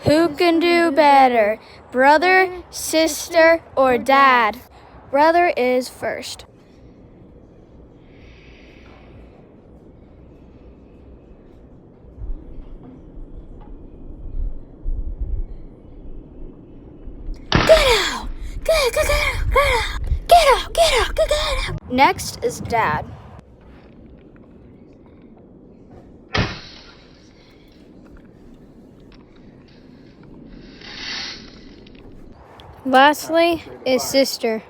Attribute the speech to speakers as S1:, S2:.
S1: Who can do better, brother, sister, or dad? Brother is first. Get out! Get out! Get out! Next is dad. Lastly is sister.